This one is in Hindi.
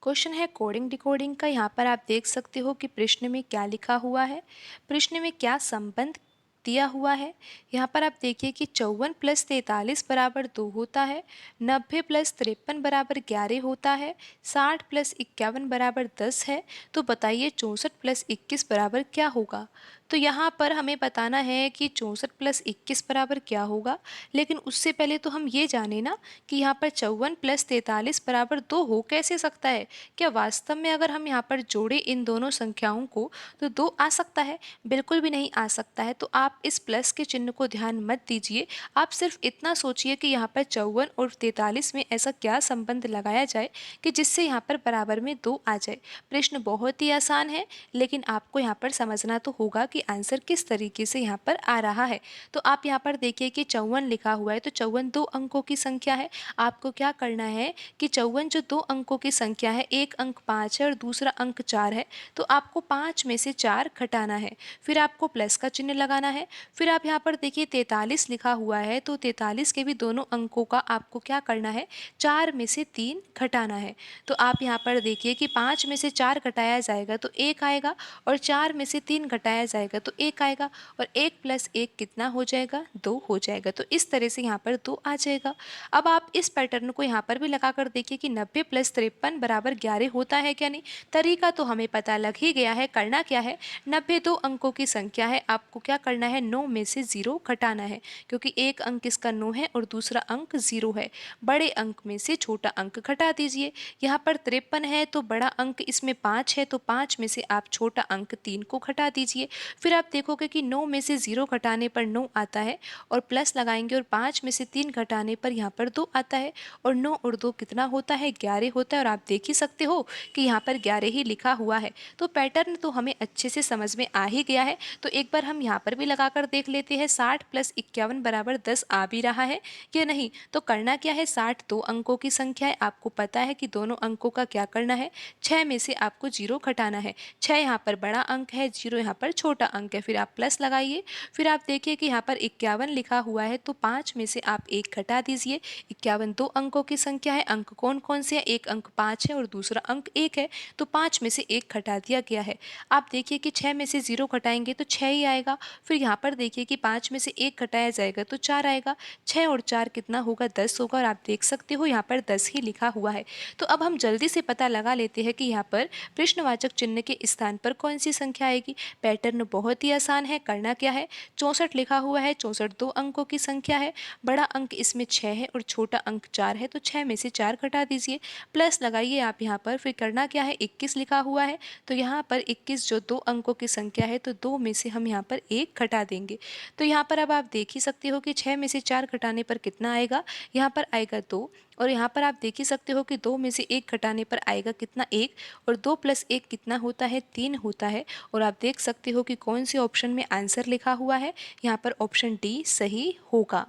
क्वेश्चन है कोडिंग डिकोडिंग का। यहाँ पर आप देख सकते हो कि प्रश्न में क्या लिखा हुआ है, प्रश्न में क्या संबंध दिया हुआ है। यहाँ पर आप देखिए कि 54 + 43 = 2 होता है, 90 + 53 = 11 होता है, 60 + 51 = 10 है। तो बताइए 64 + 21 = क्या होगा। तो यहाँ पर हमें बताना है कि 64 + 21 = क्या होगा, लेकिन उससे पहले तो हम ये जाने ना कि यहाँ पर 54 + 43 = 2 हो कैसे सकता है। क्या वास्तव में अगर हम यहाँ पर जोड़े इन दोनों संख्याओं को तो 2 आ सकता है? बिल्कुल भी नहीं आ सकता है। तो आप इस प्लस के चिन्ह को ध्यान मत दीजिए, आप सिर्फ इतना सोचिए कि यहाँ पर 54 और 43 में ऐसा क्या संबंध लगाया जाए कि जिससे यहाँ पर बराबर में 2 आ जाए। प्रश्न बहुत ही आसान है, लेकिन आपको यहाँ पर समझना तो होगा कि आंसर किस तरीके से यहाँ पर आ रहा है। तो आप यहाँ पर देखिए कि 54 लिखा हुआ है, तो 54 2 अंकों की संख्या है। आपको क्या करना है कि 54 जो 2 अंकों की संख्या है, एक अंक 5 है और दूसरा अंक 4 है, तो आपको 5 में से 4 घटाना है। फिर आपको प्लस का चिन्ह लगाना है। फिर आप यहाँ पर देखिए 43 लिखा हुआ है, तो 43 के भी दोनों अंकों का आपको क्या करना है, 4 में से 3 घटाना है। तो आप यहाँ पर देखिए कि 5 में से 4 घटाया जाएगा तो 1 आएगा, और 4 में से 3 घटाया जाएगा तो 1 आएगा, और 1 + 1 कितना हो जाएगा, 2 हो जाएगा। तो इस तरह से यहाँ पर 2 आ जाएगा। अब आप इस पैटर्न को यहाँ पर भी लगा कर देखिए कि 90 + 53 = 11 होता है क्या नहीं। तरीका तो हमें पता लग ही गया है। करना क्या है, 90 2 अंकों की संख्या है, आपको क्या करना है, 9 में से 0 घटाना है, क्योंकि एक अंक इसका 9 है और दूसरा अंक 0 है। बड़े अंक में से छोटा अंक घटा दीजिए। यहाँ पर 53 है, तो बड़ा अंक इसमें 5 है, तो 5 में से आप छोटा अंक 3 को घटा दीजिए। फिर आप देखोगे कि 9 में से 0 घटाने पर 9 आता है, और प्लस लगाएंगे, और 5 में से 3 घटाने पर यहाँ पर 2 आता है, और 9 और 2 कितना होता है, 11 होता है। और आप देख ही सकते हो कि यहाँ पर 11 ही लिखा हुआ है। तो पैटर्न तो हमें अच्छे से समझ में आ ही गया है। तो एक बार हम यहाँ पर भी लगा कर देख लेते हैं, 60 + 51 = 10 आ भी रहा है या नहीं। तो करना क्या है, 60 2 अंकों की संख्या है, आपको पता है कि दोनों अंकों का क्या करना है, 6 में से आपको 0 घटाना है। 6 यहाँ पर बड़ा अंक है, 0 यहाँ पर छोटा अंक है। फिर आप प्लस लगाइए। फिर आप देखिए कि यहाँ पर 51 लिखा हुआ है, तो 5 में से आप 1 घटा दीजिए। 51 2 अंकों की संख्या है, अंक कौन कौन से हैं, एक अंक 5 है और दूसरा अंक 1 है, तो 5 में से 1 घटा दिया गया है। आप देखिए कि 6 में से 0 घटाएंगे तो 6 ही आएगा। फिर यहाँ पर देखिए कि 5 में से 1 घटाया जाएगा तो 4 आएगा। 6 और 4 कितना होगा, 10 होगा, और आप देख सकते हो यहाँ पर 10 ही लिखा हुआ है। तो अब हम जल्दी से पता लगा लेते हैं कि यहाँ पर प्रश्नवाचक चिन्ह के स्थान पर कौन सी संख्या आएगी। पैटर्न बहुत ही आसान है। करना क्या है, 64 लिखा हुआ है, 64 2 अंकों की संख्या है, बड़ा अंक इसमें 6 है और छोटा अंक 4 है, तो 6 में से 4 घटा दीजिए। प्लस लगाइए आप यहाँ पर। फिर करना क्या है, 21 लिखा हुआ है, तो यहाँ पर 21 जो 2 अंकों की संख्या है, तो 2 में से हम यहाँ पर 1 घटा देंगे। तो यहाँ पर अब आप देख ही सकते हो कि 6 में से 4 घटाने पर कितना आएगा, यहाँ पर आएगा 2, और यहाँ पर आप देख ही सकते हो कि 2 में से 1 घटाने पर आएगा कितना, 1, और 2 + 1 कितना होता है, 3 होता है। और आप देख सकते हो कि कौन से ऑप्शन में आंसर लिखा हुआ है, यहाँ पर ऑप्शन डी सही होगा।